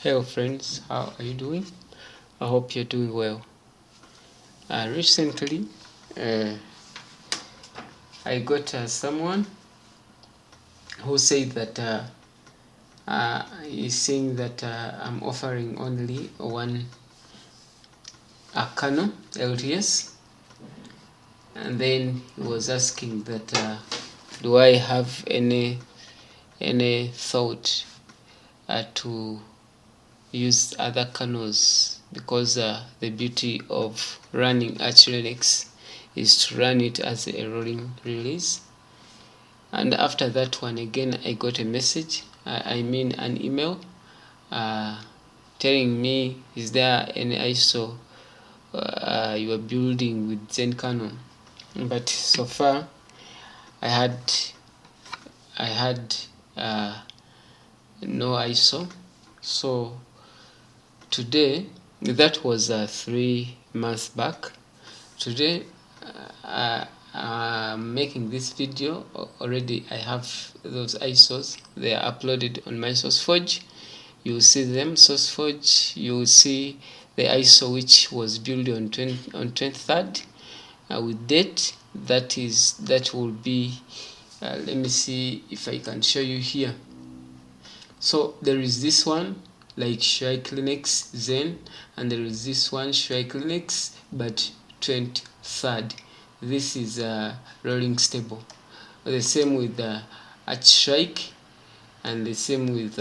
Hello friends, how are you doing? I hope you're doing well. Recently, I got someone who said that he's saying that I'm offering only one kernel, LTS, and then he was asking that do I have any thought to use other kernels, because the beauty of running Arch Linux is to run it as a rolling release. And after that one again, I got a message, an email telling me, is there any ISO you are building with Zen kernel? But so far I had no ISO. So today, that was 3 months back. Today I'm making this video. Already I have those ISOs. They are uploaded on my SourceForge. You will see them. SourceForge, you will see the ISO which was built on 23rd with date. That will be let me see if I can show you here. So there is this one like Shrike Linux Zen, and there is this one Shrike Linux but 23rd. This is rolling stable. The same with Arch Shrike, and the same with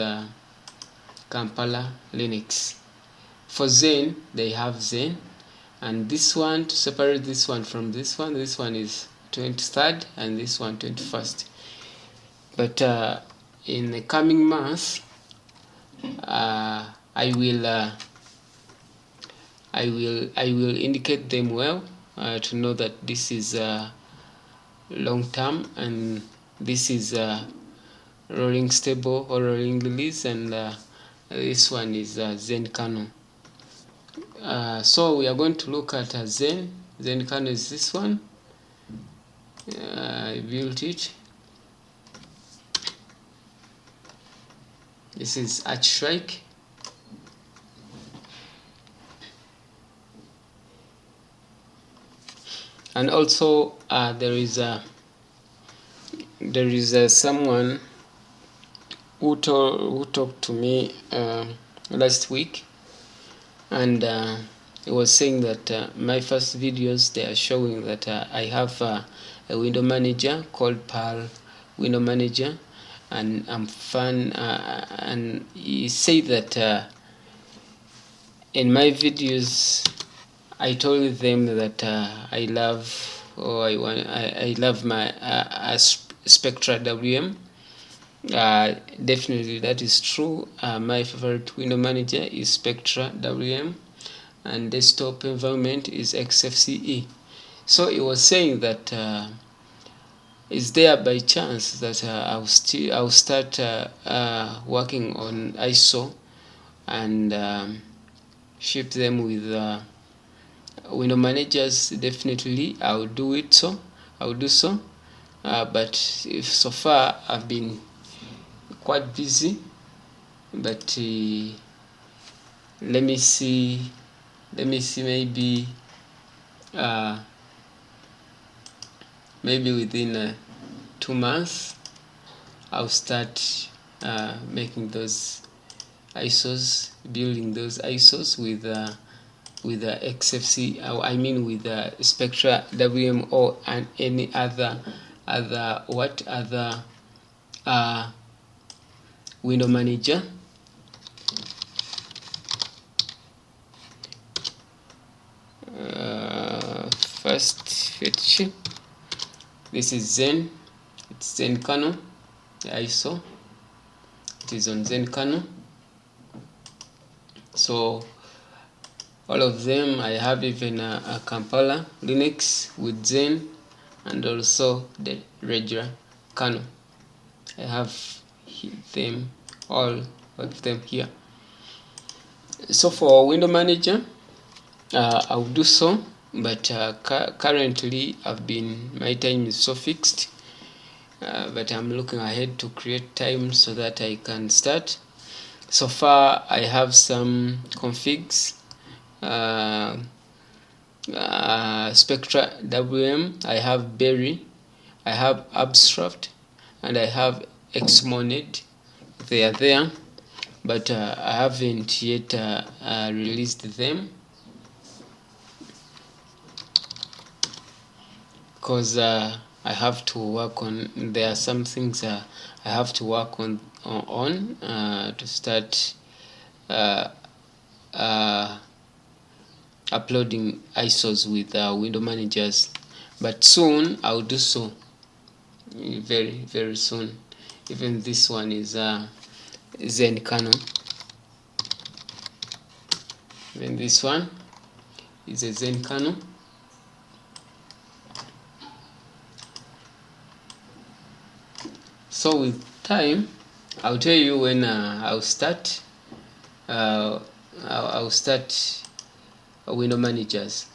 Kampala Linux. For Zen, they have Zen, and this one, to separate this one from this one is 23rd and this one 21st. But in the coming months, I will indicate them well to know that this is long term and this is rolling stable or rolling release, and this one is Zen kernel. So we are going to look at Zen kernel is this one. I built it. This is Arch Shrike. And also there is someone who talked to me last week, and he was saying that my first videos, they are showing that I have a window manager called Perl Window Manager, and I'm fun, and he said that in my videos I told them that I love my Spectra WM. Definitely that is true. My favorite window manager is Spectra WM, and desktop environment is XFCE. So he was saying that is there by chance that I'll start working on ISO and ship them with window managers. Definitely I will do it. So I will do so. But if so far I've been quite busy. But let me see. Maybe within 2 months I'll start making those ISOs, building those ISOs with XFC, I mean with Spectra WM or and any other window manager. First fetch. This is Zen. It's Zen kernel. The ISO. It is on Zen kernel. So all of them, I have even a Kampala Linux with Zen, and also the regular kernel. I have them, all of them here. So for window manager, I'll do so, but currently my time is so fixed, but I'm looking ahead to create time so that I can start. So far I have some configs, Spectra WM, I have Berry, I have Abstract, and I have Xmonad. They are there, but I haven't yet released them because I have to work on. There are some things I have to work on to start uploading ISOs with window managers, but soon I'll do so, very soon. Even this one is Zen kernel. Even this one is a Zen kernel. So with time, I'll tell you when I'll start. I'll start window managers.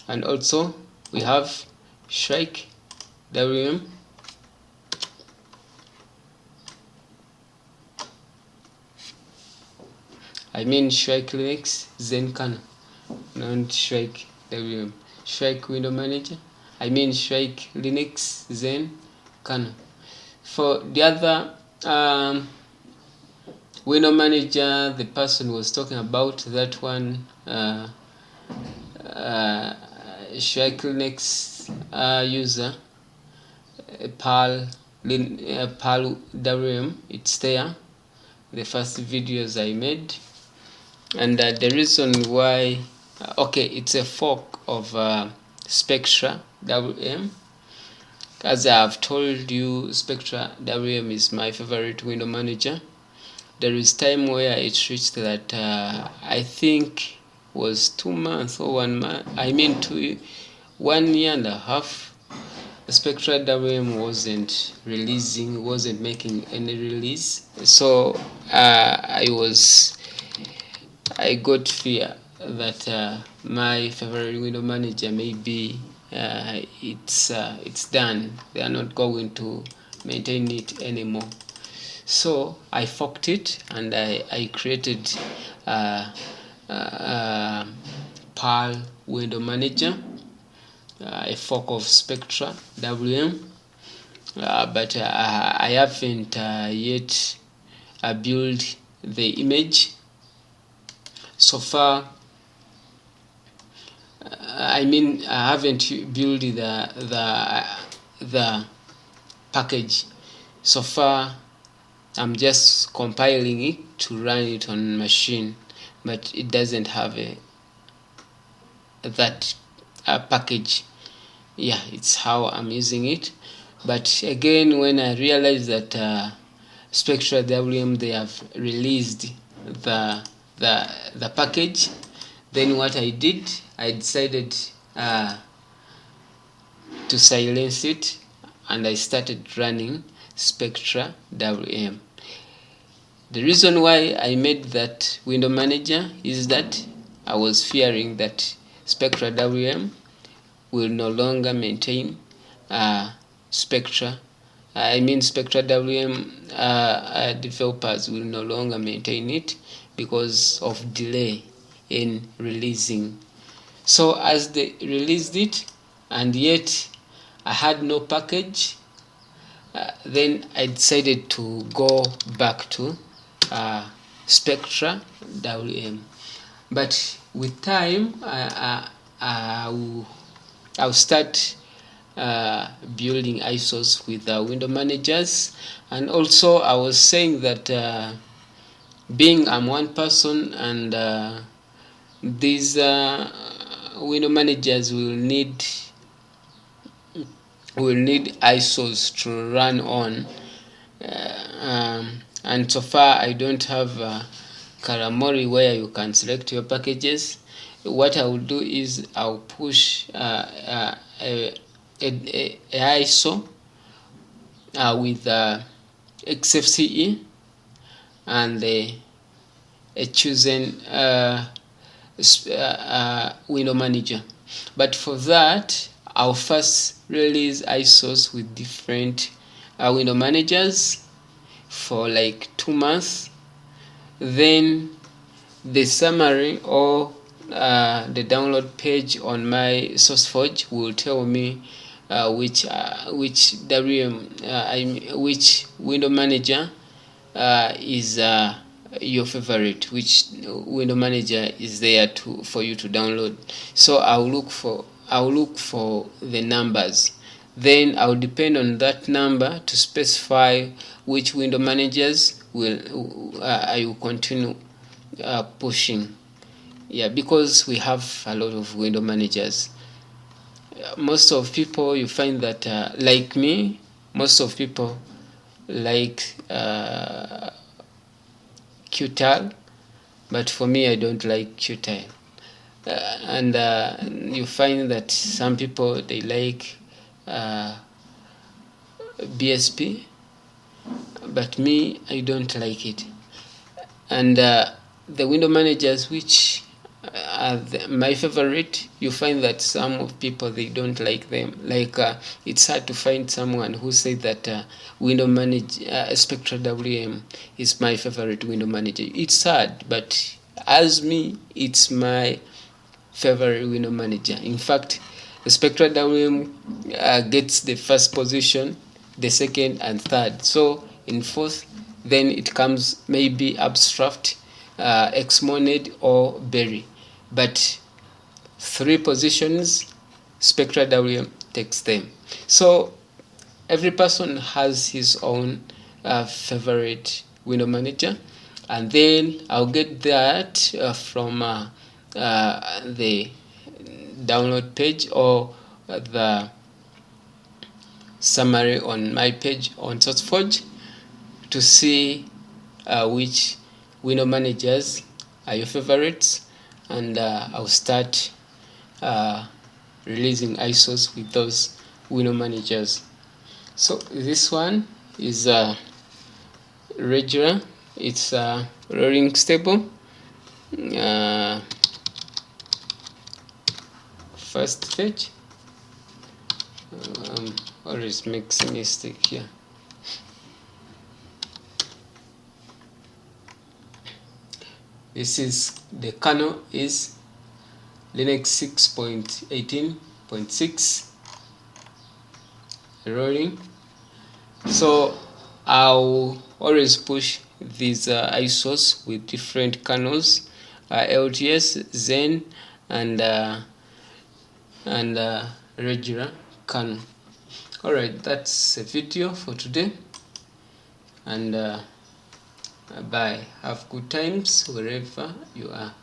And also we have Shrike WM, I mean Shrike Linux Zen kernel, not Shrike WM. Shrike window manager, I mean Shrike Linux Zen kernel. For the other window manager the person was talking about, that one Shrike Linux user, Perl WM, it's there, the first videos I made. And the reason why, okay, it's a fork of Spectra WM. As I have told you, Spectra WM is my favorite window manager. There is time where it reached that I think was 2 months or 1 month, I mean 1 year and a half, Spectra WM wasn't making any release. So I got fear that my favorite window manager maybe it's done, they are not going to maintain it anymore. So I forked it and I created Perl window manager, a fork of Spectra WM, but I haven't yet built the image so far. I mean, I haven't built the package so far. I'm just compiling it to run it on machine, but it doesn't have that package. Yeah, it's how I'm using it. But again, when I realized that Spectra WM, they have released the package, then what I did, I decided to silence it, and I started running Spectra WM. The reason why I made that window manager is that I was fearing that Spectra WM will no longer maintain Spectra. I mean Spectra WM developers will no longer maintain it because of delay in releasing. So as they released it and yet I had no package, then I decided to go back to Spectra WM. But with time I'll start building ISOs with window managers. And also I was saying that being I'm one person, and these window managers will need ISOs to run on, and so far I don't have Karamori where you can select your packages. What I will do is I'll push a ISO with XFCE and a chosen window manager. But for that, I'll first release ISOs with different window managers. for like 2 months. Then the summary or the download page on my SourceForge will tell me which which window manager is your favorite, which window manager is there for you to download. So I'll look for the numbers, then I'll depend on that number to specify which window managers I will continue pushing. Yeah, because we have a lot of window managers. Most of people, you find that like me, most of people like Qtile, but for me I don't like Qtile. And you find that some people, they like BSP, but me, I don't like it. And the window managers which are my favorite, you find that some of people, they don't like them. Like it's hard to find someone who said that window manager Spectra WM is my favorite window manager. It's hard, but as me, it's my favorite window manager. In fact, the Spectra WM gets the first position, the second and third. So in fourth, then it comes maybe Abstract, Xmonad or Berry. But 3 positions, Spectra WM takes them. So every person has his own favorite window manager, and then I'll get that from the download page or the summary on my page on SourceForge to see which window managers are your favorites, and I'll start releasing ISOs with those window managers. So this one is regular, it's rolling stable. First page, always makes a mistake here. This is the kernel is Linux 6.18.6 rolling. So I'll always push these ISOs with different kernels, LTS, Zen, and regular kernel. Alright, that's a video for today, and bye. Have good times wherever you are.